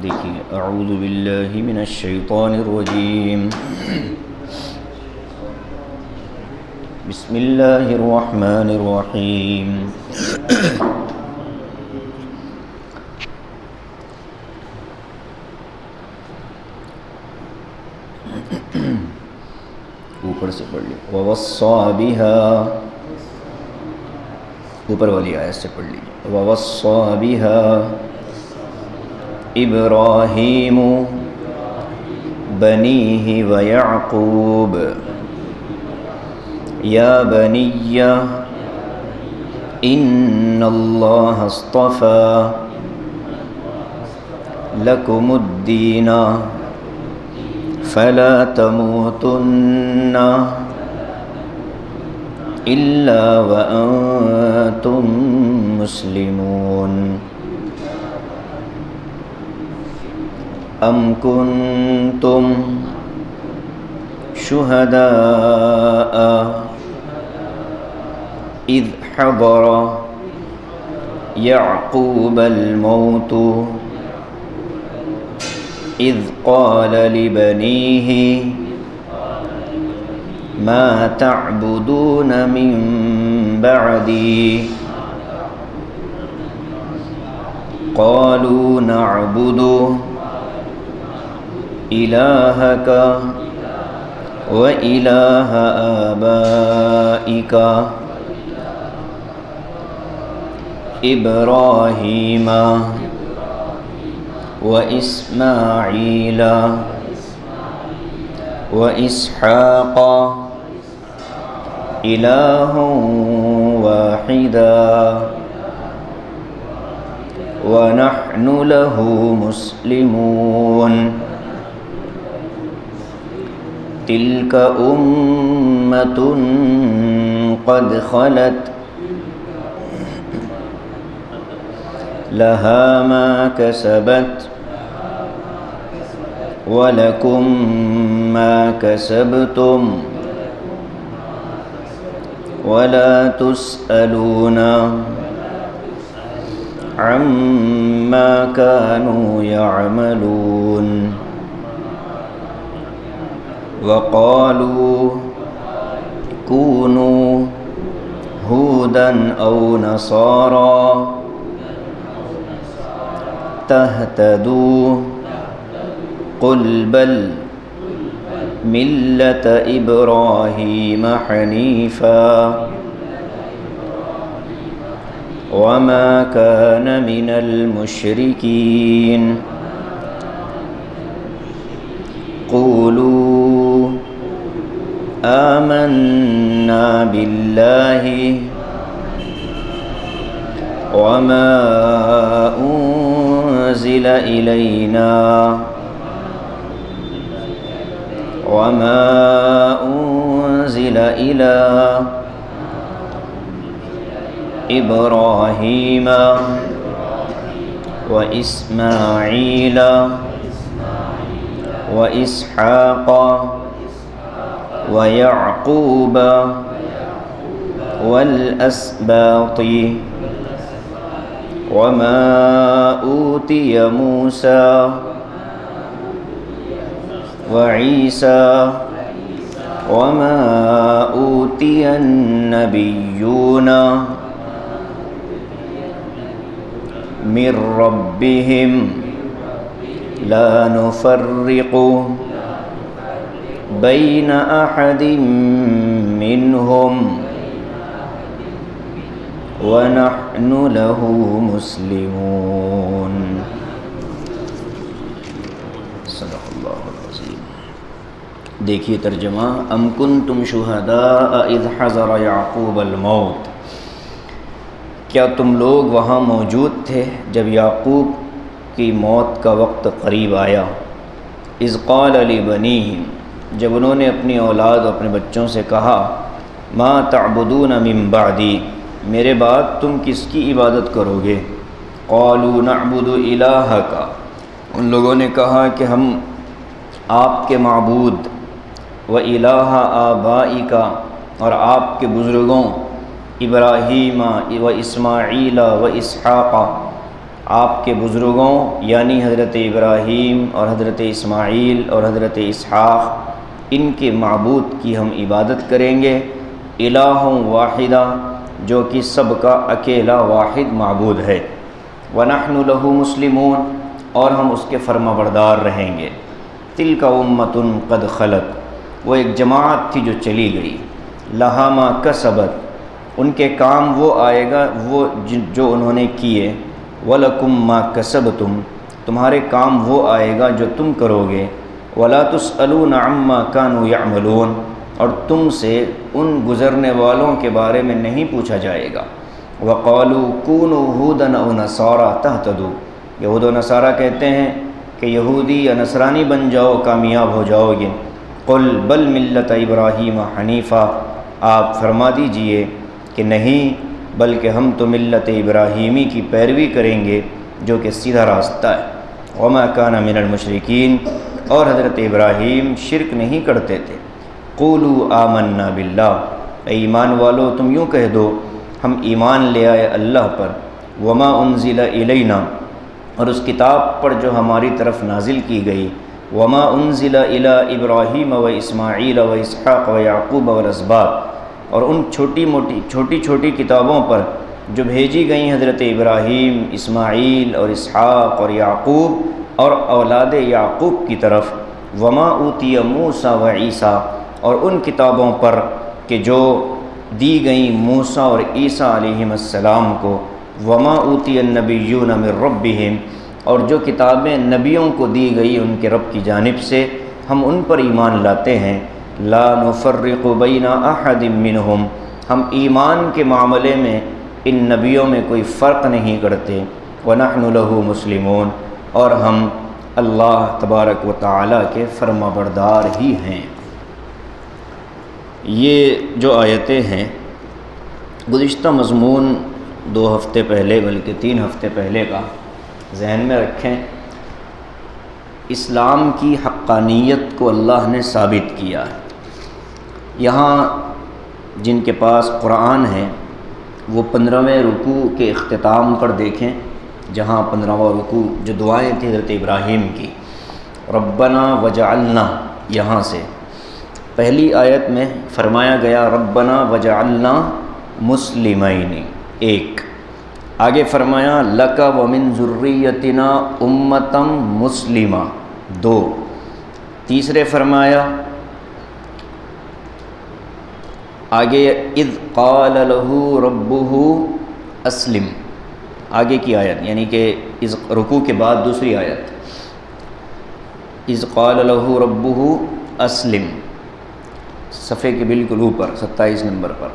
دیکھیے اعوذ باللہ من الشیطان الرجیم بسم اللہ الرحمن الرحیم اوپر سے پڑھ لیں ووصّى بها، اوپر والی آیت سے پڑھ لیجیے ووصّى بها ابراہیم بنیہ ویعقوب یا بنی ان اللہ اصطفى لکم الدین فلا تموتن الا وانتم مسلمون ام کنتم شہداء اذ حضر یعقوب الموت اذ قال لبنیہ ما تعبدون من بعدی قالوا نعبد الہک وإلہ آبائک ابراہیم وإسماعیل وإسحاق الہ واحدا ونحن له مسلمون تلک امۃ قد خلت لها ما كسبت ولكم ما كسبتم ولا تسألون عما كانوا يعملون وقالوا كونوا هودا أو نصارى تهتدوا قل بل ملة إبراهيم حنيفا وما كان من المشركين قولوا آمنا بالله وما أنزل إلينا وما أنزل إلى إبراهيم وإسماعيل وإسحاق ويعقوب والأسباط وما أوتي موسى وعيسى وما أوتي النبيون من ربهم لا نفرق بين أحد منهم وَنَحْنُ لَهُ مُسْلِمُونَ صدق اللہ العظیم۔ دیکھیے ترجمہ ام کنتم شہداء اذ حضر یعقوب الموت، کیا تم لوگ وہاں موجود تھے جب یعقوب کی موت کا وقت قریب آیا؟ اذ قال لبنیہ، جب انہوں نے اپنی اولاد اور اپنے بچوں سے کہا ما تعبدون من بعدی، میرے بعد تم کس کی عبادت کرو گے؟ قالوا نعبد الہک، ان لوگوں نے کہا کہ ہم آپ کے معبود و الہ آبائک، اور آپ کے بزرگوں ابراہیم و اسماعیل و اسحاق، آپ کے بزرگوں یعنی حضرت ابراہیم اور حضرت اسماعیل اور حضرت اسحاق ان کے معبود کی ہم عبادت کریں گے، الہ واحدہ جو کہ سب کا اکیلا واحد معبود ہے، وَنَحْنُ لَهُ مُسْلِمُونَ اور ہم اس کے فرما بردار رہیں گے۔ تِلْكَ أُمَّةٌ قَدْ خَلَتْ وہ ایک جماعت تھی جو چلی گئی، لَهَا مَا كَسَبَتْ ان کے کام وہ آئے گا وہ جو انہوں نے کیے، وَلَكُمْ مَا كَسَبْتُمْ تمہارے کام وہ آئے گا جو تم کرو گے، وَلَا تُسْأَلُونَ عَمَّا كَانُوا يَعْمَلُونَ اور تم سے ان گزرنے والوں کے بارے میں نہیں پوچھا جائے گا۔ وَقَالُوا كُونُوا هُودًا أَوْ نَصَارَىٰ تَهْتَدُوا یہود و نصارہ کہتے ہیں کہ یہودی یا نصرانی بن جاؤ کامیاب ہو جاؤ گے۔ قُلْ بَلْ مِلَّةَ إِبْرَاهِيمَ حَنِيفًا آپ فرما دیجئے کہ نہیں بلکہ ہم تو ملت ابراہیمی کی پیروی کریں گے جو کہ سیدھا راستہ ہے۔ وَمَا كَانَ مِنَ الْمُشْرِكِينَ اور حضرت ابراہیم شرک نہیں کرتے تھے۔ قُولُوا آمَنَّا بِاللَّهِ اے ایمان والو تم یوں کہہ دو ہم ایمان لے آئے اللہ پر، وَمَا أُنزِلَ إِلَيْنَا اور اس کتاب پر جو ہماری طرف نازل کی گئی، وَمَا أُنزِلَ إِلَىٰ إِبْرَاهِيمَ وَإِسْمَاعِيلَ وَإِسْحَاقَ وَيَعْقُوبَ وَالْأَسْبَاطِ اور ان چھوٹی چھوٹی کتابوں پر جو بھیجی گئیں حضرت ابراہیم، اسماعیل اور اسحاق اور یعقوب اور اولاد یعقوب کی طرف، وَمَا أُوتِيَ مُوسَىٰ وَعِیسیٰ اور ان کتابوں پر کہ جو دی گئیں موسیٰ اور عیسیٰ علیہم السلام کو، وَمَا أُوتِيَ النَّبِيُّونَ مِن رَبِّهِمْ اور جو کتابیں نبیوں کو دی گئی ان کے رب کی جانب سے، ہم ان پر ایمان لاتے ہیں۔ لا نفرق بین احد منہم ہم ایمان کے معاملے میں ان نبیوں میں کوئی فرق نہیں کرتے۔ وَنَحْنُ لَهُ مُسْلِمُونَ اور ہم اللہ تبارک و تعالیٰ کے فرما بردار ہی ہیں۔ یہ جو آیتیں ہیں گزشتہ مضمون 2 ہفتے پہلے بلکہ 3 ہفتے پہلے کا ذہن میں رکھیں۔ اسلام کی حقانیت کو اللہ نے ثابت کیا ہے۔ یہاں جن کے پاس قرآن ہے وہ 15ویں رکوع کے اختتام پر دیکھیں، جہاں 15واں رکوع جو دعائیں تھیں حضرت ابراہیم کی، ربنا وجعلنا، یہاں سے پہلی آیت میں فرمایا گیا ربنا وجعلنا مسلمین، ایک آگے فرمایا لک ومن ذریتنا امتا مسلمہ، 2 تیسرے فرمایا آگے اذ قال له ربه اسلم، آگے کی آیت یعنی کہ اس رکوع کے بعد دوسری آیت اذ قال له ربه اسلم، صفحے کے بالکل اوپر 27 نمبر پر،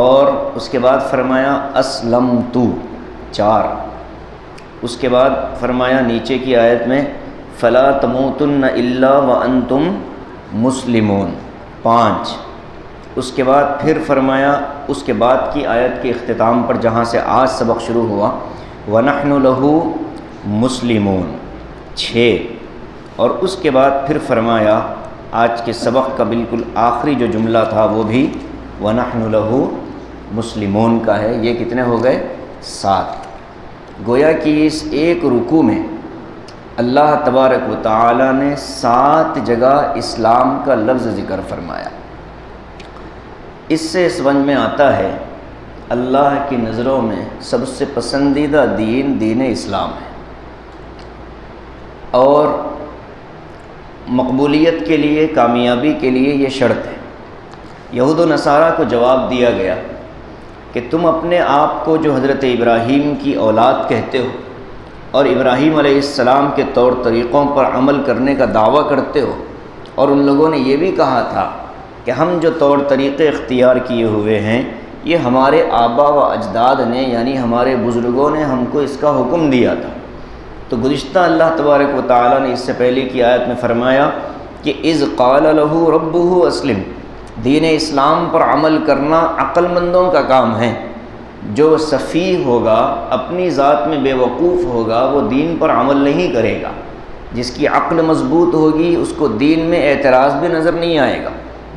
اور اس کے بعد فرمایا اسلمت، 4 اس کے بعد فرمایا نیچے کی آیت میں فلا تموتن الا وانتم مسلمون، 5 اس کے بعد پھر فرمایا اس کے بعد کی آیت کے اختتام پر جہاں سے آج سبق شروع ہوا وَنَحْنُ لَهُ مُسْلِمُونَ، 6 اور اس کے بعد پھر فرمایا آج کے سبق کا بالکل آخری جو جملہ تھا وہ بھی وَنَحْنُ لَهُ مُسْلِمُونَ کا ہے۔ یہ کتنے ہو گئے؟ 7۔ گویا کہ اس ایک رکوع میں اللہ تبارک و تعالی نے 7 جگہ اسلام کا لفظ ذکر فرمایا۔ اس سے سمجھ میں آتا ہے اللہ کی نظروں میں سب سے پسندیدہ دین دین اسلام ہے، اور مقبولیت کے لیے، کامیابی کے لیے یہ شرط ہے۔ یہود و نصارہ کو جواب دیا گیا کہ تم اپنے آپ کو جو حضرت ابراہیم کی اولاد کہتے ہو اور ابراہیم علیہ السلام کے طور طریقوں پر عمل کرنے کا دعویٰ کرتے ہو، اور ان لوگوں نے یہ بھی کہا تھا کہ ہم جو طور طریقے اختیار کیے ہوئے ہیں یہ ہمارے آبا و اجداد نے یعنی ہمارے بزرگوں نے ہم کو اس کا حکم دیا تھا۔ تو گزشتہ اللہ تبارک و تعالیٰ نے اس سے پہلے کی آیت میں فرمایا کہ اذ قال له ربه اسلم، دین اسلام پر عمل کرنا عقل مندوں کا کام ہے۔ جو سفیہ ہوگا، اپنی ذات میں بے وقوف ہوگا، وہ دین پر عمل نہیں کرے گا۔ جس کی عقل مضبوط ہوگی اس کو دین میں اعتراض بھی نظر نہیں آئے گا،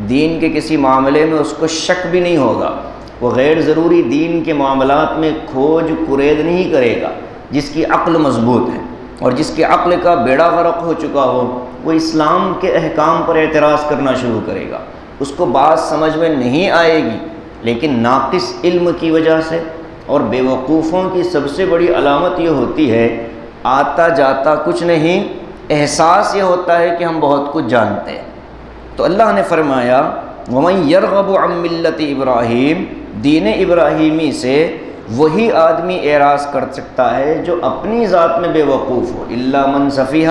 دین کے کسی معاملے میں اس کو شک بھی نہیں ہوگا، وہ غیر ضروری دین کے معاملات میں کھوج کرید نہیں کرے گا، جس کی عقل مضبوط ہے اور جس کی عقل کا بیڑا غرق ہو چکا ہو، وہ اسلام کے احکام پر اعتراض کرنا شروع کرے گا، اس کو بات سمجھ میں نہیں آئے گی، لیکن ناقص علم کی وجہ سے، اور بے وقوفوں کی سب سے بڑی علامت یہ ہوتی ہے آتا جاتا کچھ نہیں، احساس یہ ہوتا ہے کہ ہم بہت کچھ جانتے ہیں۔ تو اللہ نے فرمایا وَمَن يَرْغَبُ عَن مِّلَّةِ ابراہیم، دین ابراہیمی سے وہی آدمی اعراض کر سکتا ہے جو اپنی ذات میں بے وقوف ہو، إِلَّا مَن سَفِهَ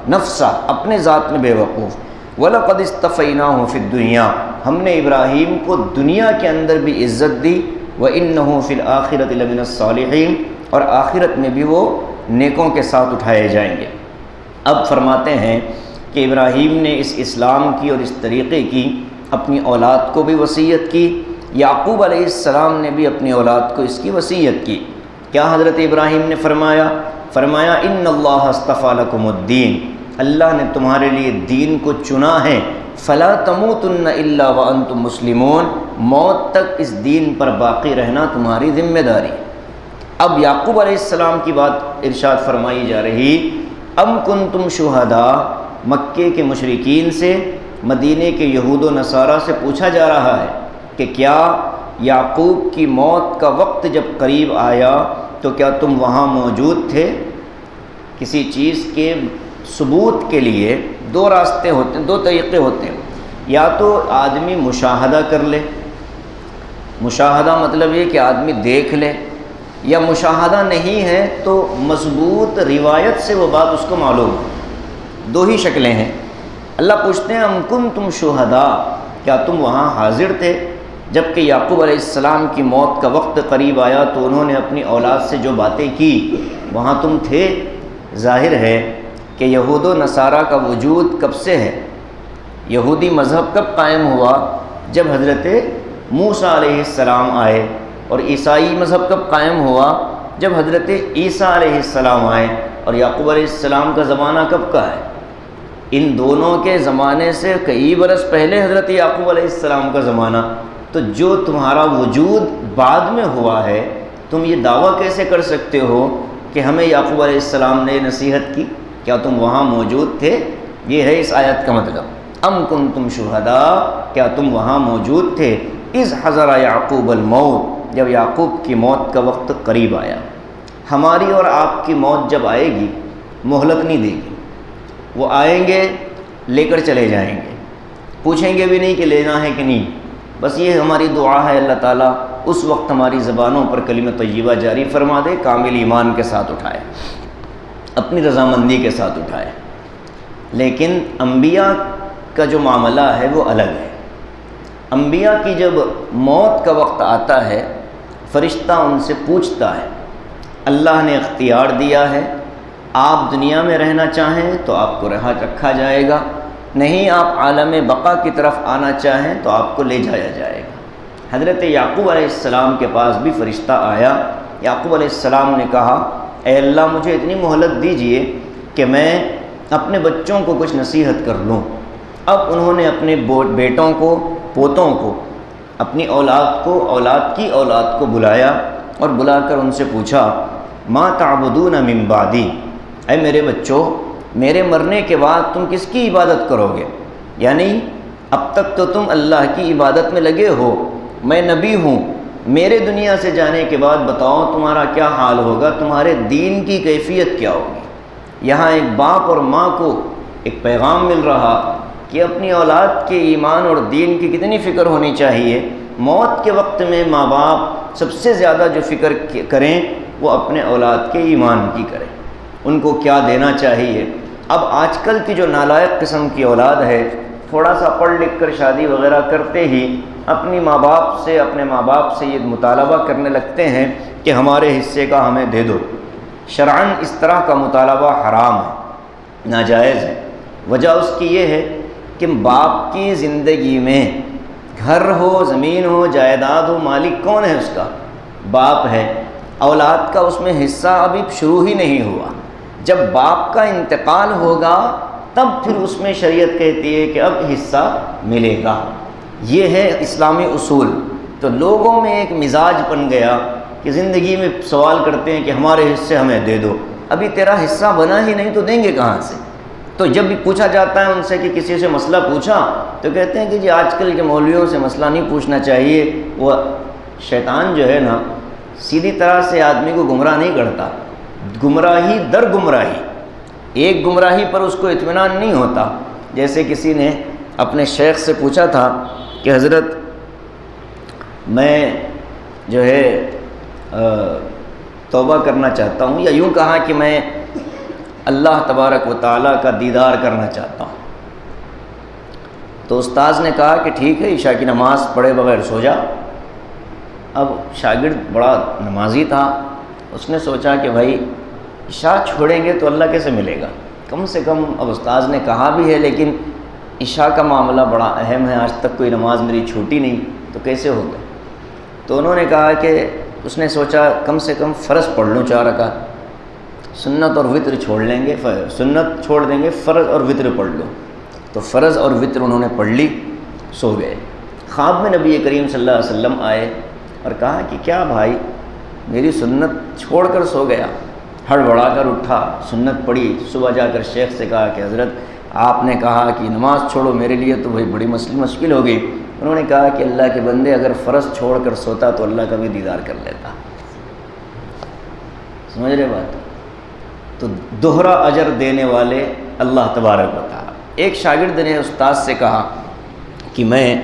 نَفْسَهُ، اپنے ذات میں بے وقوف۔ وَلَقَدِ اسْتَفَيْنَاهُ فِي الدُّنْيَا، ہم نے ابراہیم کو دنیا کے اندر بھی عزت دی، وَإِنَّهُ فِي الْآخِرَةِ لَمِنَ الصَّالِحِينَ، اور آخرت میں بھی وہ نیکوں کے ساتھ اٹھائے جائیں گے۔ اب فرماتے ہیں کہ ابراہیم نے اس اسلام کی اور اس طریقے کی اپنی اولاد کو بھی وصیت کی، یعقوب علیہ السلام نے بھی اپنی اولاد کو اس کی وصیت کی۔ کیا حضرت ابراہیم نے فرمایا ان اللہ اصطفیٰ لکم الدین، اللہ نے تمہارے لیے دین کو چنا ہے، فلا تموتن الا وانتم مسلمون، موت تک اس دین پر باقی رہنا تمہاری ذمہ داری۔ اب یعقوب علیہ السلام کی بات ارشاد فرمائی جا رہی، ام کنتم شہداء، مکے کے مشرکین سے، مدینے کے یہود و نصارہ سے پوچھا جا رہا ہے کہ کیا یعقوب کی موت کا وقت جب قریب آیا تو کیا تم وہاں موجود تھے؟ کسی چیز کے ثبوت کے لیے دو راستے ہوتے ہیں، دو طریقے ہوتے ہیں، یا تو آدمی مشاہدہ کر لے، مشاہدہ مطلب یہ کہ آدمی دیکھ لے، یا مشاہدہ نہیں ہے تو مضبوط روایت سے وہ بات اس کو معلوم ہو، دو ہی شکلیں ہیں۔ اللہ پوچھتے ہیں ام کنتم شہداء، کیا تم وہاں حاضر تھے جب کہ یعقوب علیہ السلام کی موت کا وقت قریب آیا تو انہوں نے اپنی اولاد سے جو باتیں کی وہاں تم تھے؟ ظاہر ہے کہ یہود و نصارہ کا وجود کب سے ہے، یہودی مذہب کب قائم ہوا؟ جب حضرت موسیٰ علیہ السلام آئے، اور عیسائی مذہب کب قائم ہوا؟ جب حضرت عیسیٰ علیہ السلام آئے۔ اور یعقوب علیہ السلام کا زمانہ کب کا ہے؟ ان دونوں کے زمانے سے کئی برس پہلے حضرت یعقوب علیہ السلام کا زمانہ۔ تو جو تمہارا وجود بعد میں ہوا ہے، تم یہ دعویٰ کیسے کر سکتے ہو کہ ہمیں یعقوب علیہ السلام نے نصیحت کی؟ کیا تم وہاں موجود تھے؟ یہ ہے اس آیت کا مطلب، ام کنتم شہداء، کیا تم وہاں موجود تھے؟ اذ حضر یعقوب الموت، جب یعقوب کی موت کا وقت قریب آیا۔ ہماری اور آپ کی موت جب آئے گی مہلت نہیں دے گی، وہ آئیں گے لے کر چلے جائیں گے، پوچھیں گے بھی نہیں کہ لینا ہے کہ نہیں، بس یہ ہماری دعا ہے اللہ تعالیٰ اس وقت ہماری زبانوں پر کلمہ طیبہ جاری فرما دے، کامل ایمان کے ساتھ اٹھائے، اپنی رضامندی کے ساتھ اٹھائے۔ لیکن انبیاء کا جو معاملہ ہے وہ الگ ہے۔ انبیاء کی جب موت کا وقت آتا ہے فرشتہ ان سے پوچھتا ہے، اللہ نے اختیار دیا ہے، آپ دنیا میں رہنا چاہیں تو آپ کو رکھا جائے گا، نہیں آپ عالم بقا کی طرف آنا چاہیں تو آپ کو لے جایا جائے گا۔ حضرت یعقوب علیہ السلام کے پاس بھی فرشتہ آیا، یعقوب علیہ السلام نے کہا اے اللہ مجھے اتنی مہلت دیجئے کہ میں اپنے بچوں کو کچھ نصیحت کر لوں۔ اب انہوں نے اپنے بیٹوں کو، پوتوں کو، اپنی اولاد کو، اولاد کی اولاد کو بلایا اور بلا کر ان سے پوچھا ما تعبدون من بعدی، اے میرے بچوں میرے مرنے کے بعد تم کس کی عبادت کرو گے؟ یعنی اب تک تو تم اللہ کی عبادت میں لگے ہو، میں نبی ہوں، میرے دنیا سے جانے کے بعد بتاؤ تمہارا کیا حال ہوگا، تمہارے دین کی کیفیت کیا ہوگی۔ یہاں ایک باپ اور ماں کو ایک پیغام مل رہا کہ اپنی اولاد کے ایمان اور دین کی کتنی فکر ہونی چاہیے۔ موت کے وقت میں ماں باپ سب سے زیادہ جو فکر کریں وہ اپنے اولاد کے ایمان کی کریں، ان کو کیا دینا چاہیے۔ اب آج کل کی جو نالائق قسم کی اولاد ہے، تھوڑا سا پڑھ لکھ کر شادی وغیرہ کرتے ہی اپنے ماں باپ سے یہ مطالبہ کرنے لگتے ہیں کہ ہمارے حصے کا ہمیں دے دو۔ شرعاً اس طرح کا مطالبہ حرام ہے، ناجائز ہے۔ وجہ اس کی یہ ہے کہ باپ کی زندگی میں گھر ہو، زمین ہو، جائیداد ہو، مالک کون ہے؟ اس کا باپ ہے۔ اولاد کا اس میں حصہ ابھی شروع ہی نہیں ہوا، جب باپ کا انتقال ہوگا تب پھر اس میں شریعت کہتی ہے کہ اب حصہ ملے گا۔ یہ ہے اسلامی اصول۔ تو لوگوں میں ایک مزاج بن گیا کہ زندگی میں سوال کرتے ہیں کہ ہمارے حصے ہمیں دے دو، ابھی تیرا حصہ بنا ہی نہیں تو دیں گے کہاں سے؟ تو جب بھی پوچھا جاتا ہے ان سے کہ کسی سے مسئلہ پوچھا تو کہتے ہیں کہ جی آج کل کے مولویوں سے مسئلہ نہیں پوچھنا چاہیے، وہ شیطان جو ہے نا سیدھی طرح سے آدمی کو گمراہ نہیں کرتا، گمراہی در گمراہی، ایک گمراہی پر اس کو اطمینان نہیں ہوتا۔ جیسے کسی نے اپنے شیخ سے پوچھا تھا کہ حضرت میں جو ہے توبہ کرنا چاہتا ہوں، یا یوں کہا کہ میں اللہ تبارک و تعالیٰ کا دیدار کرنا چاہتا ہوں، تو استاذ نے کہا کہ ٹھیک ہے عشاء کی نماز پڑھے بغیر سو جا۔ اب شاگرد بڑا نمازی تھا، اس نے سوچا کہ بھائی عشاء چھوڑیں گے تو اللہ کیسے ملے گا، کم سے کم اب استاذ نے کہا بھی ہے لیکن عشاء کا معاملہ بڑا اہم ہے، آج تک کوئی نماز میری چھوٹی نہیں تو کیسے ہوگا؟ تو انہوں نے کہا کہ اس نے سوچا کم سے کم فرض پڑھ لوں 4 رکعت، سنت اور وتر چھوڑ لیں گے، سنت چھوڑ دیں گے، فرض اور وتر پڑھ لو۔ تو فرض اور وتر انہوں نے پڑھ لی، سو گئے۔ خواب میں نبی کریم صلی اللہ علیہ وسلم آئے اور کہا کہ کیا بھائی میری سنت چھوڑ کر سو گیا؟ ہڑبڑا کر اٹھا، سنت پڑھی، صبح جا کر شیخ سے کہا کہ حضرت آپ نے کہا کہ نماز چھوڑو، میرے لیے تو بھائی بڑی مشکل ہو گئی۔ انہوں نے کہا کہ اللہ کے بندے اگر فرض چھوڑ کر سوتا تو اللہ کا بھی دیدار کر لیتا۔ سمجھ رہے بات؟ تو دوہرا اجر دینے والے اللہ تبارک و تعالیٰ۔ ایک شاگرد نے استاد سے کہا کہ میں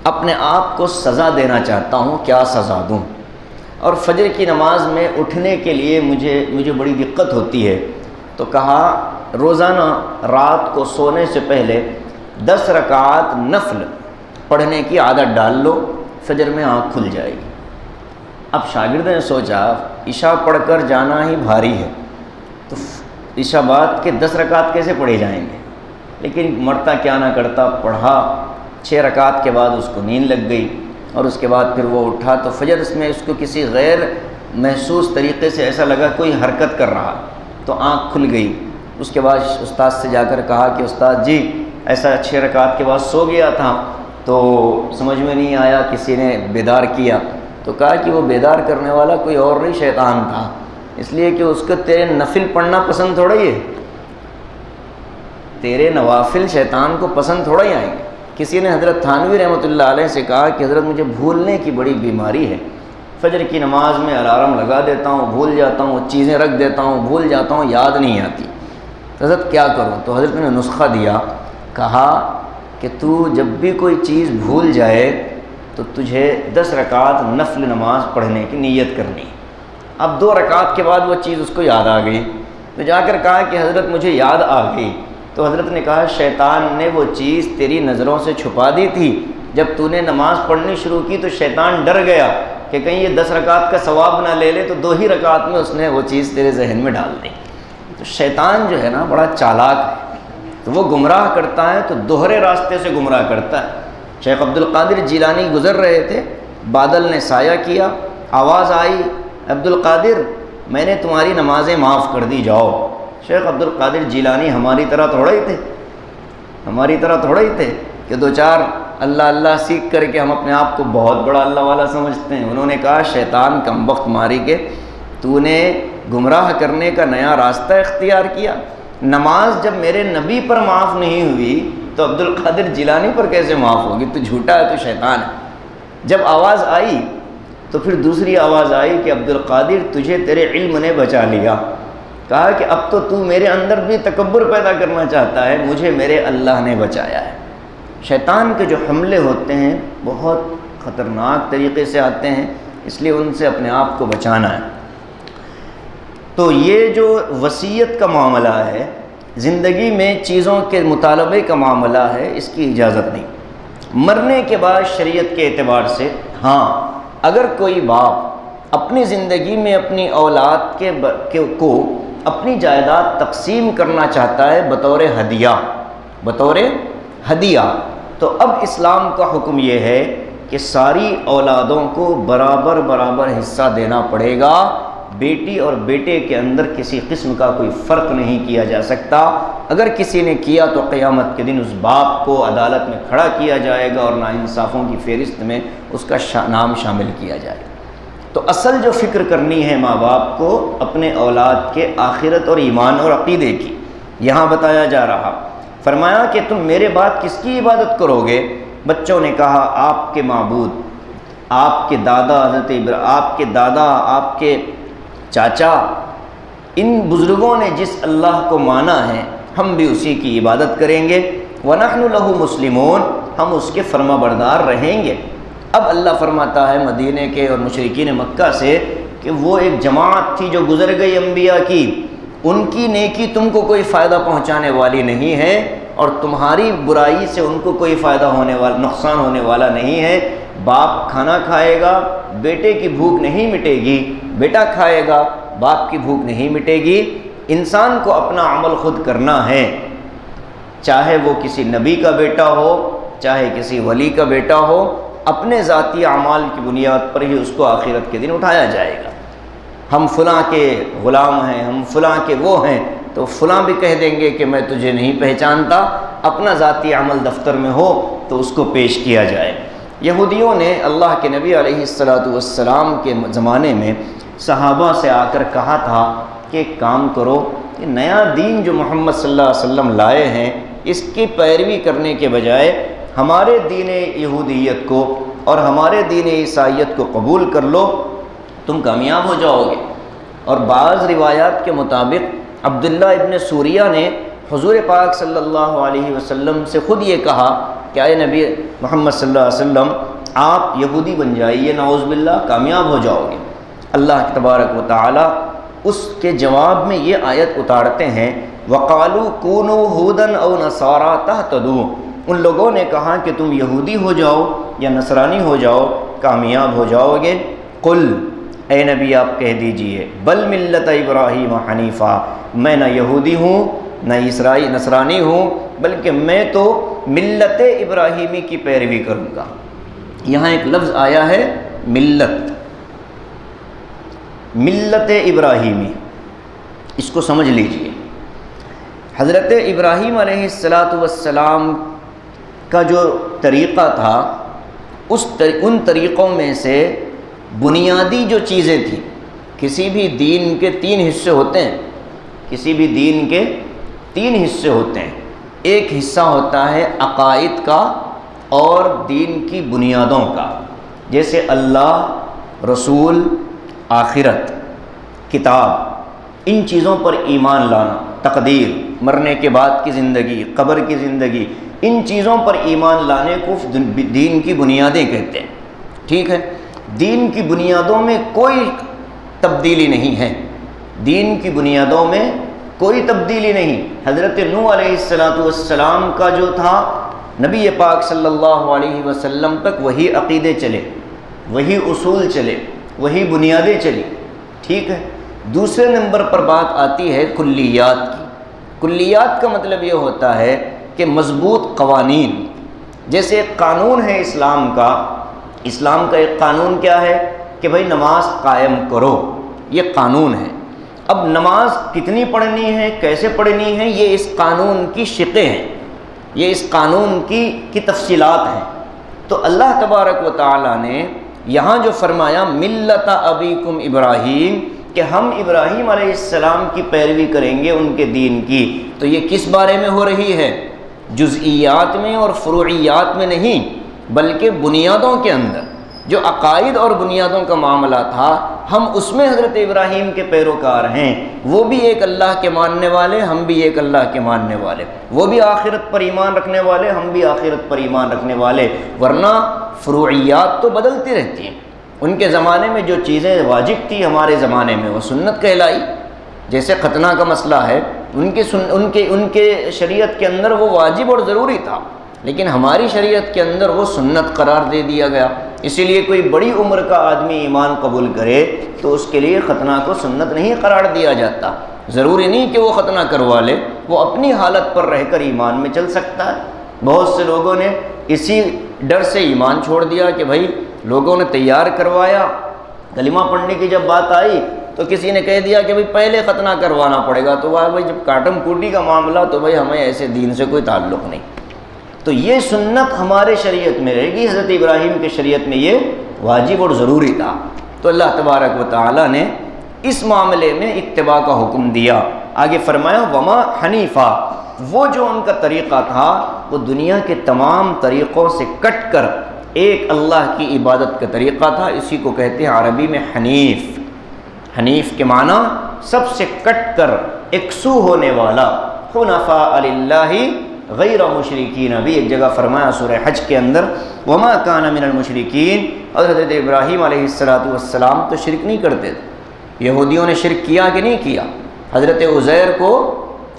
اپنے آپ کو سزا دینا چاہتا ہوں، کیا سزا دوں؟ اور فجر کی نماز میں اٹھنے کے لیے مجھے بڑی دقت ہوتی ہے، تو کہا روزانہ رات کو سونے سے پہلے 10 رکعات نفل پڑھنے کی عادت ڈال لو، فجر میں آنکھ کھل جائے گی۔ اب شاگرد نے سوچا عشاء پڑھ کر جانا ہی بھاری ہے، تو عشاء بعد کے 10 رکعات کیسے پڑھے جائیں گے؟ لیکن مرتا کیا نہ کرتا، پڑھا، 6 رکعات کے بعد اس کو نیند لگ گئی، اور اس کے بعد پھر وہ اٹھا تو فجر میں اس کو کسی غیر محسوس طریقے سے ایسا لگا کوئی حرکت کر رہا، تو آنکھ کھل گئی۔ اس کے بعد استاد سے جا کر کہا کہ استاد جی ایسا 6 رکعات کے بعد سو گیا تھا تو سمجھ میں نہیں آیا، کسی نے بیدار کیا۔ تو کہا کہ وہ بیدار کرنے والا کوئی اور نہیں، شیطان تھا، اس لیے کہ اس کو تیرے نفل پڑھنا پسند تھوڑا ہی ہے، تیرے نوافل شیطان کو پسند تھوڑا ہی آئیں گے۔ کسی نے حضرت تھانوی رحمۃ اللہ علیہ سے کہا کہ حضرت مجھے بھولنے کی بڑی بیماری ہے، فجر کی نماز میں الارم لگا دیتا ہوں، بھول جاتا ہوں، چیزیں رکھ دیتا ہوں، بھول جاتا ہوں، یاد نہیں آتی، حضرت کیا کروں؟ تو حضرت نے نسخہ دیا، کہا کہ تو جب بھی کوئی چیز بھول جائے تو تجھے 10 رکعات نفل نماز پڑھنے کی نیت کرنی۔ اب 2 رکعات کے بعد وہ چیز اس کو یاد آ گئی، تو جا کر کہا کہ حضرت مجھے یاد آ گئی۔ تو حضرت نے کہا شیطان نے وہ چیز تیری نظروں سے چھپا دی تھی، جب تو نے نماز پڑھنی شروع کی تو شیطان ڈر گیا کہ کہیں یہ 10 رکعت کا ثواب نہ لے لے، تو 2 ہی رکعت میں اس نے وہ چیز تیرے ذہن میں ڈال دی۔ تو شیطان جو ہے نا بڑا چالاک ہے، تو وہ گمراہ کرتا ہے تو دوہرے راستے سے گمراہ کرتا ہے۔ شیخ عبد القادر جیلانی گزر رہے تھے، بادل نے سایہ کیا، آواز آئی عبد القادر میں نے تمہاری نمازیں معاف کر دی، جاؤ۔ شیخ عبد القادر جیلانی ہماری طرح تھوڑا ہی تھے کہ 2-4 اللہ اللہ سیکھ کر کے ہم اپنے آپ کو بہت بڑا اللہ والا سمجھتے ہیں۔ انہوں نے کہا شیطان کم وقت ماری کے تو نے گمراہ کرنے کا نیا راستہ اختیار کیا، نماز جب میرے نبی پر معاف نہیں ہوئی تو عبد القادر جیلانی پر کیسے معاف ہوگی؟ تو جھوٹا ہے، تو شیطان ہے۔ جب آواز آئی تو پھر دوسری آواز آئی کہ عبد القادر تجھے تیرے علم نے بچا لیا، کہا کہ اب تو میرے اندر بھی تکبر پیدا کرنا چاہتا ہے، مجھے میرے اللہ نے بچایا ہے۔ شیطان کے جو حملے ہوتے ہیں بہت خطرناک طریقے سے آتے ہیں، اس لیے ان سے اپنے آپ کو بچانا ہے۔ تو یہ جو وصیت کا معاملہ ہے، زندگی میں چیزوں کے مطالبے کا معاملہ ہے، اس کی اجازت نہیں۔ مرنے کے بعد شریعت کے اعتبار سے ہاں، اگر کوئی باپ اپنی زندگی میں اپنی اولاد کو اپنی جائیداد تقسیم کرنا چاہتا ہے بطور ہدیہ، تو اب اسلام کا حکم یہ ہے کہ ساری اولادوں کو برابر حصہ دینا پڑے گا، بیٹی اور بیٹے کے اندر کسی قسم کا کوئی فرق نہیں کیا جا سکتا۔ اگر کسی نے کیا تو قیامت کے دن اس باپ کو عدالت میں کھڑا کیا جائے گا اور ناانصافوں کی فہرست میں اس کا نام شامل کیا جائے گا۔ تو اصل جو فکر کرنی ہے ماں باپ کو اپنے اولاد کے آخرت اور ایمان اور عقیدے کی، یہاں بتایا جا رہا، فرمایا کہ تم میرے بعد کس کی عبادت کرو گے؟ بچوں نے کہا آپ کے معبود، آپ کے دادا آپ کے دادا، آپ کے چاچا، ان بزرگوں نے جس اللہ کو مانا ہے ہم بھی اسی کی عبادت کریں گے، وَنَحْنُ لَهُ مُسْلِمُونَ، ہم اس کے فرما بردار رہیں گے۔ اب اللہ فرماتا ہے مدینے کے اور مشرکین مکہ سے کہ وہ ایک جماعت تھی جو گزر گئی انبیاء کی، ان کی نیکی تم کو کوئی فائدہ پہنچانے والی نہیں ہے، اور تمہاری برائی سے ان کو کوئی فائدہ ہونے والا، نقصان ہونے والا نہیں ہے۔ باپ کھانا کھائے گا، بیٹے کی بھوک نہیں مٹے گی، بیٹا کھائے گا، باپ کی بھوک نہیں مٹے گی۔ انسان کو اپنا عمل خود کرنا ہے، چاہے وہ کسی نبی کا بیٹا ہو، چاہے کسی ولی کا بیٹا ہو، اپنے ذاتی اعمال کی بنیاد پر ہی اس کو آخرت کے دن اٹھایا جائے گا۔ ہم فلاں کے غلام ہیں، ہم فلاں کے وہ ہیں، تو فلاں بھی کہہ دیں گے کہ میں تجھے نہیں پہچانتا، اپنا ذاتی عمل دفتر میں ہو تو اس کو پیش کیا جائے۔ یہودیوں نے اللہ کے نبی علیہ السلام کے زمانے میں صحابہ سے آ کر کہا تھا کہ ایک کام کرو، کہ نیا دین جو محمد صلی اللہ علیہ وسلم لائے ہیں اس کی پیروی کرنے کے بجائے ہمارے دین یہودیت کو اور ہمارے دین عیسائیت کو قبول کر لو، تم کامیاب ہو جاؤ گے۔ اور بعض روایات کے مطابق عبداللہ ابن سوریہ نے حضور پاک صلی اللہ علیہ وسلم سے خود یہ کہا کہ اے نبی محمد صلی اللہ علیہ وسلم آپ یہودی بن جائیے، نعوذ باللہ، کامیاب ہو جاؤ گے۔ اللہ تبارک و تعالی اس کے جواب میں یہ آیت اتارتے ہیں، وَقَالُوا كُونُوا هُودًا أَوْ نَصَارَىٰ تَهْتَدُوا، ان لوگوں نے کہا کہ تم یہودی ہو جاؤ یا نصرانی ہو جاؤ، کامیاب ہو جاؤ گے۔ قل، اے نبی آپ کہہ دیجئے، بل ملت ابراہیم حنیفہ، میں نہ یہودی ہوں نہ نصرانی ہوں، بلکہ میں تو ملت ابراہیمی کی پیروی کروں گا۔ یہاں ایک لفظ آیا ہے ملت، ملت ابراہیمی، اس کو سمجھ لیجئے۔ حضرت ابراہیم علیہ السلام کا جو طریقہ تھا، ان طریقوں میں سے بنیادی جو چیزیں تھیں، کسی بھی دین کے تین حصے ہوتے ہیں، کسی بھی دین کے تین حصے ہوتے ہیں۔ ایک حصہ ہوتا ہے عقائد کا اور دین کی بنیادوں کا، جیسے اللہ، رسول، آخرت، کتاب، ان چیزوں پر ایمان لانا، تقدیر، مرنے کے بعد کی زندگی، قبر کی زندگی، ان چیزوں پر ایمان لانے کو دین کی بنیادیں کہتے ہیں۔ ٹھیک ہے، دین کی بنیادوں میں کوئی تبدیلی نہیں ہے، دین کی بنیادوں میں کوئی تبدیلی نہیں۔ حضرت نوح علیہ السلام کا جو تھا، نبی پاک صلی اللہ علیہ وسلم تک وہی عقیدے چلے، وہی اصول چلے، وہی بنیادیں چلی۔ ٹھیک ہے، دوسرے نمبر پر بات آتی ہے کلیات کی۔ کلیات کا مطلب یہ ہوتا ہے کہ مضبوط قوانین، جیسے ایک قانون ہے اسلام کا ایک قانون کیا ہے کہ بھائی نماز قائم کرو، یہ قانون ہے۔ اب نماز کتنی پڑھنی ہے، کیسے پڑھنی ہے، یہ اس قانون کی شقیں ہیں، یہ اس قانون کی تفصیلات ہیں۔ تو اللہ تبارک و تعالی نے یہاں جو فرمایا ملت ابیکم ابراہیم، کہ ہم ابراہیم علیہ السلام کی پیروی کریں گے ان کے دین کی، تو یہ کس بارے میں ہو رہی ہے؟ جزئیات میں اور فروعیات میں نہیں، بلکہ بنیادوں کے اندر جو عقائد اور بنیادوں کا معاملہ تھا، ہم اس میں حضرت ابراہیم کے پیروکار ہیں۔ وہ بھی ایک اللہ کے ماننے والے، ہم بھی ایک اللہ کے ماننے والے، وہ بھی آخرت پر ایمان رکھنے والے، ہم بھی آخرت پر ایمان رکھنے والے۔ ورنہ فروعیات تو بدلتی رہتی ہیں، ان کے زمانے میں جو چیزیں واجب تھی ہمارے زمانے میں وہ سنت کہلائی۔ جیسے ختنہ کا مسئلہ ہے، ان کے شریعت کے اندر وہ واجب اور ضروری تھا، لیکن ہماری شریعت کے اندر وہ سنت قرار دے دیا گیا۔ اسی لیے کوئی بڑی عمر کا آدمی ایمان قبول کرے تو اس کے لیے ختنہ کو سنت نہیں قرار دیا جاتا۔ ضروری نہیں کہ وہ ختنہ کروا لے، وہ اپنی حالت پر رہ کر ایمان میں چل سکتا ہے۔ بہت سے لوگوں نے اسی ڈر سے ایمان چھوڑ دیا کہ بھائی لوگوں نے تیار کروایا، کلمہ پڑھنے کی جب بات آئی تو کسی نے کہہ دیا کہ بھائی پہلے ختنہ کروانا پڑے گا، تو بھائی جب کاٹم کوٹی کا معاملہ تو بھائی ہمیں ایسے دین سے کوئی تعلق نہیں۔ تو یہ سنت ہمارے شریعت میں رہے گی، حضرت ابراہیم کے شریعت میں یہ واجب اور ضروری تھا۔ تو اللہ تبارک و تعالیٰ نے اس معاملے میں اتباع کا حکم دیا۔ آگے فرمایا وما حنیفہ، وہ جو ان کا طریقہ تھا وہ دنیا کے تمام طریقوں سے کٹ کر ایک اللہ کی عبادت کا طریقہ تھا، اسی کو کہتے ہیں عربی میں حنیف۔ حنیف کے معنی سب سے کٹ کر یکسو ہونے والا، حنفاء للہ غیر مشرکین، بھی ایک جگہ فرمایا سورہ حج کے اندر وما کان من المشرکین۔ حضرت ابراہیم علیہ السلام تو شرک نہیں کرتے تھے۔ یہودیوں نے شرک کیا کہ نہیں کیا؟ حضرت عزیر کو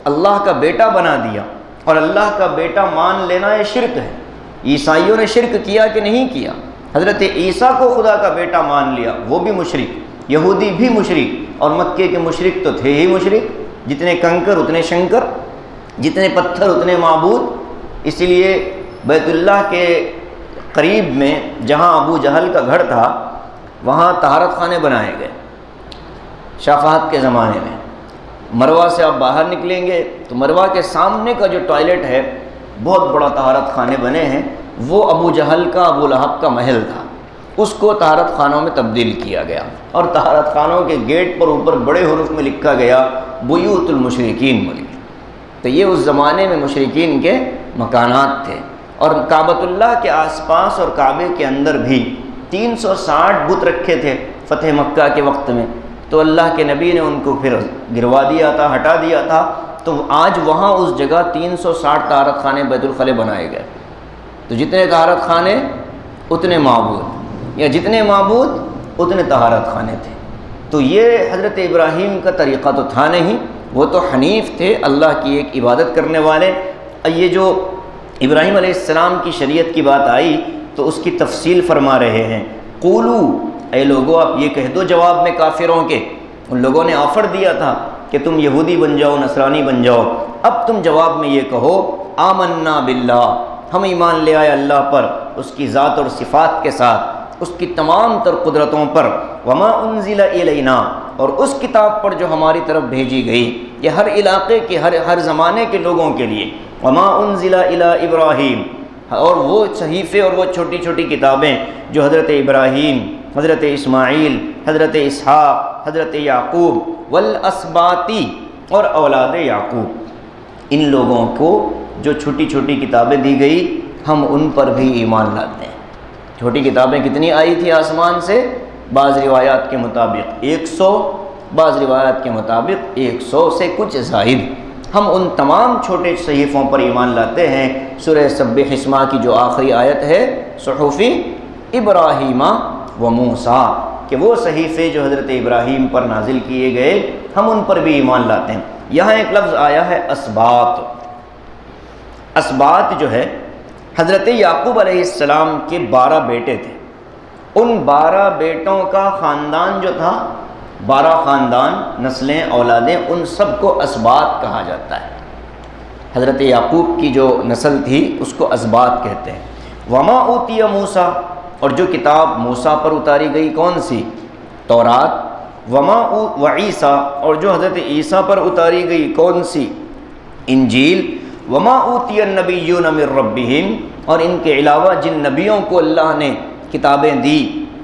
اللہ کا بیٹا بنا دیا، اور اللہ کا بیٹا مان لینا یہ شرک ہے۔ عیسائیوں نے شرک کیا کہ نہیں کیا؟ حضرت عیسیٰ کو خدا کا بیٹا مان لیا، وہ بھی مشرک، یہودی بھی مشرک، اور مکے کے مشرک تو تھے ہی مشرک، جتنے کنکر اتنے شنکر، جتنے پتھر اتنے معبود۔ اسی لیے بیت اللہ کے قریب میں جہاں ابو جہل کا گھر تھا وہاں طہارت خانے بنائے گئے شاہ فہد کے زمانے میں۔ مروہ سے آپ باہر نکلیں گے تو مروہ کے سامنے کا جو ٹوائلٹ ہے، بہت بڑا طہارت خانے بنے ہیں، وہ ابو جہل کا، ابو لہب کا محل تھا، اس کو طہارت خانوں میں تبدیل کیا گیا، اور طہارت خانوں کے گیٹ پر اوپر بڑے حروف میں لکھا گیا بیوت المشرکین بولی۔ تو یہ اس زمانے میں مشرکین کے مکانات تھے۔ اور کعبۃ اللہ کے آس پاس اور کعبے کے اندر بھی 360 بت رکھے تھے فتح مکہ کے وقت میں، تو اللہ کے نبی نے ان کو پھر گروا دیا تھا، ہٹا دیا تھا، تو آج وہاں اس جگہ 360 طہارت خانے بیت الخلا بنائے گئے۔ تو جتنے طہارت خانے اتنے معبود، یا جتنے معبود اتنے طہارت خانے تھے۔ تو یہ حضرت ابراہیم کا طریقہ تو تھا نہیں، وہ تو حنیف تھے، اللہ کی ایک عبادت کرنے والے۔ یہ جو ابراہیم علیہ السلام کی شریعت کی بات آئی تو اس کی تفصیل فرما رہے ہیں۔ قولو، اے لوگو آپ یہ کہہ دو جواب میں کافروں کے، ان لوگوں نے آفر دیا تھا کہ تم یہودی بن جاؤ، نصرانی بن جاؤ، اب تم جواب میں یہ کہو آمنا باللہ، ہم ایمان لے آئے اللہ پر، اس کی ذات اور صفات کے ساتھ، اس کی تمام تر قدرتوں پر، وما انزل الینا، اور اس کتاب پر جو ہماری طرف بھیجی گئی، یہ ہر علاقے کے ہر زمانے کے لوگوں کے لیے، وما انزل الی ابراہیم، اور وہ صحیفے اور وہ چھوٹی چھوٹی کتابیں جو حضرت ابراہیم، حضرت اسماعیل، حضرت اسحاق، حضرت یعقوب والاسباطی، اور اولاد یعقوب، ان لوگوں کو جو چھوٹی چھوٹی کتابیں دی گئی ہم ان پر بھی ایمان لاتے ہیں۔ چھوٹی کتابیں کتنی آئی تھی آسمان سے؟ بعض روایات کے مطابق 100، بعض روایات کے مطابق 100 سے کچھ زائد۔ ہم ان تمام چھوٹے صحیفوں پر ایمان لاتے ہیں۔ سورہ سبح اسمہ کی جو آخری آیت ہے صحف ابراہیم و موسیٰ، کہ وہ صحیفے جو حضرت ابراہیم پر نازل کیے گئے ہم ان پر بھی ایمان لاتے ہیں۔ یہاں ایک لفظ آیا ہے اسباط۔ اسباط جو ہے حضرت یعقوب علیہ السلام کے 12 بیٹے تھے، ان 12 بیٹوں کا خاندان جو تھا، 12 خاندان، نسلیں، اولادیں، ان سب کو اسباط کہا جاتا ہے۔ حضرت یعقوب کی جو نسل تھی اس کو اسباط کہتے ہیں۔ وما اوتی موسیٰ، اور جو کتاب موسیٰ پر اتاری گئی کون سی؟ تورات۔ و عیسیٰ، اور جو حضرت عیسیٰ پر اتاری گئی کون سی؟ انجیل۔ وما اوتی النبیون من ربہم، اور ان کے علاوہ جن نبیوں کو اللہ نے کتابیں دی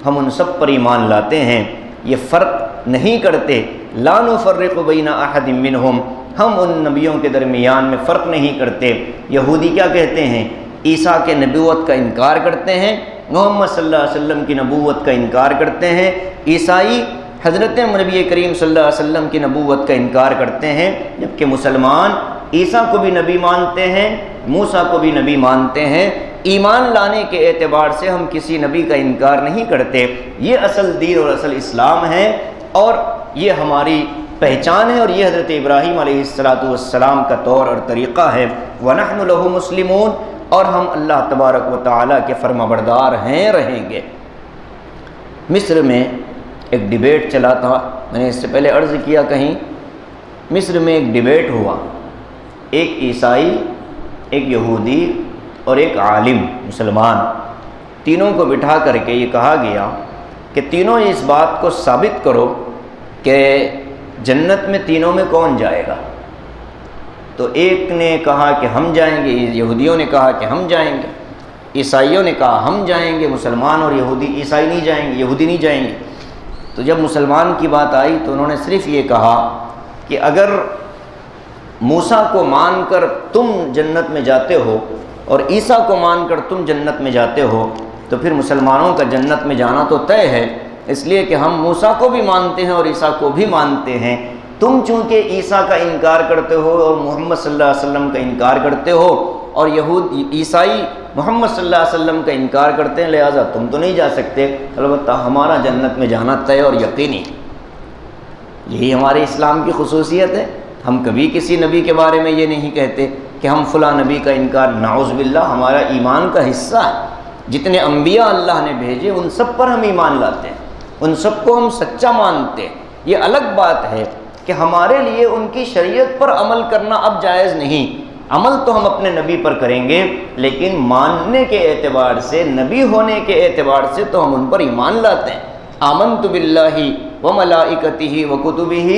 ہم ان سب پر ایمان لاتے ہیں، یہ فرق نہیں کرتے، لا نفرق بین احد منہم، ہم ان نبیوں کے درمیان میں فرق نہیں کرتے۔ یہودی کیا کہتے ہیں؟ عیسیٰ کے نبوت کا انکار کرتے ہیں، محمد صلی اللہ علیہ وسلم کی نبوت کا انکار کرتے ہیں۔ عیسائی حضرت نبی کریم صلی اللہ علیہ وسلم کی نبوت کا انکار کرتے ہیں، جبکہ مسلمان عیسیٰ کو بھی نبی مانتے ہیں، موسیٰ کو بھی نبی مانتے ہیں۔ ایمان لانے کے اعتبار سے ہم کسی نبی کا انکار نہیں کرتے۔ یہ اصل دین اور اصل اسلام ہے، اور یہ ہماری پہچان ہے، اور یہ حضرت ابراہیم علیہ السلام کا طور اور طریقہ ہے۔ وَنَحْنُ لَهُ مُسْلِمُونَ، اور ہم اللہ تبارک و تعالیٰ کے فرما بردار ہیں، رہیں گے۔ مصر میں ایک ڈیبیٹ چلا تھا، میں نے اس سے پہلے عرض کیا کہیں، مصر میں ایک ڈیبیٹ ہوا، ایک عیسائی، ایک یہودی اور ایک عالم مسلمان، تینوں کو بٹھا کر کے یہ کہا گیا کہ تینوں اس بات کو ثابت کرو کہ جنت میں تینوں میں کون جائے گا۔ تو ایک نے کہا کہ ہم جائیں گے، یہودیوں نے کہا کہ ہم جائیں گے، عیسائیوں نے کہا ہم جائیں گے، مسلمان اور یہودی، عیسائی نہیں جائیں گے، یہودی نہیں جائیں گے۔ تو جب مسلمان کی بات آئی تو انہوں نے صرف یہ کہا کہ اگر موسیٰ کو مان کر تم جنت میں جاتے ہو اور عیسیٰ کو مان کر تم جنت میں جاتے ہو تو پھر مسلمانوں کا جنت میں جانا تو طے ہے، اس لیے کہ ہم موسیٰ کو بھی مانتے ہیں اور عیسیٰ کو بھی مانتے ہیں۔ تم چونکہ عیسیٰ کا انکار کرتے ہو اور محمد صلی اللہ علیہ وسلم کا انکار کرتے ہو اور عیسائی محمد صلی اللہ علیہ وسلم کا انکار کرتے ہیں، لہٰذا تم تو نہیں جا سکتے، البتہ ہمارا جنت میں جانا طے اور یقینی۔ یہی ہمارے اسلام کی خصوصیت ہے۔ ہم کبھی کسی نبی کے بارے میں یہ نہیں کہتے کہ ہم فلاں نبی کا انکار، نعوذ باللہ، ہمارا ایمان کا حصہ ہے۔ جتنے انبیاء اللہ نے بھیجے ان سب پر ہم ایمان لاتے ہیں، ان سب کو ہم سچا مانتے ہیں۔ یہ الگ بات ہے کہ ہمارے لیے ان کی شریعت پر عمل کرنا اب جائز نہیں، عمل تو ہم اپنے نبی پر کریں گے، لیکن ماننے کے اعتبار سے، نبی ہونے کے اعتبار سے تو ہم ان پر ایمان لاتے ہیں۔ آمنت باللہ وملائکتہ وکتبہ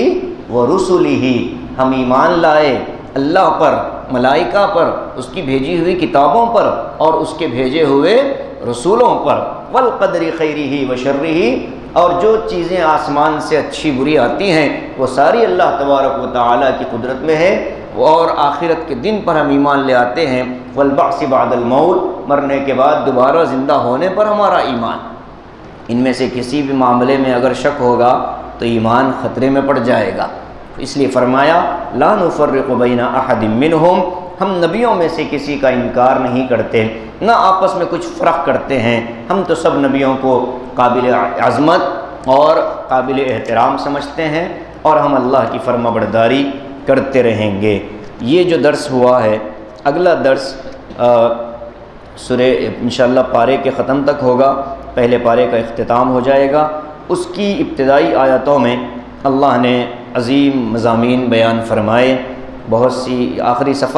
ورسلہ، ہم ایمان لائے اللہ پر، ملائکہ پر، اس کی بھیجی ہوئی کتابوں پر اور اس کے بھیجے ہوئے رسولوں پر، والقدر خیرہ وشرہ، اور جو چیزیں آسمان سے اچھی بری آتی ہیں وہ ساری اللہ تبارک و تعالیٰ کی قدرت میں ہے، اور آخرت کے دن پر ہم ایمان لے آتے ہیں، والبعث بعد الموت، مرنے کے بعد دوبارہ زندہ ہونے پر ہمارا ایمان۔ ان میں سے کسی بھی معاملے میں اگر شک ہوگا تو ایمان خطرے میں پڑ جائے گا، اس لیے فرمایا لا نفرق بین احد منہم، ہم نبیوں میں سے کسی کا انکار نہیں کرتے، نہ آپس میں کچھ فرق کرتے ہیں، ہم تو سب نبیوں کو قابل عظمت اور قابل احترام سمجھتے ہیں، اور ہم اللہ کی فرما برداری کرتے رہیں گے۔ یہ جو درس ہوا ہے، اگلا درس سورہ انشاءاللہ پارے کے ختم تک ہوگا، پہلے پارے کا اختتام ہو جائے گا۔ اس کی ابتدائی آیاتوں میں اللہ نے عظیم مضامین بیان فرمائے، بہت سی آخری صفحہ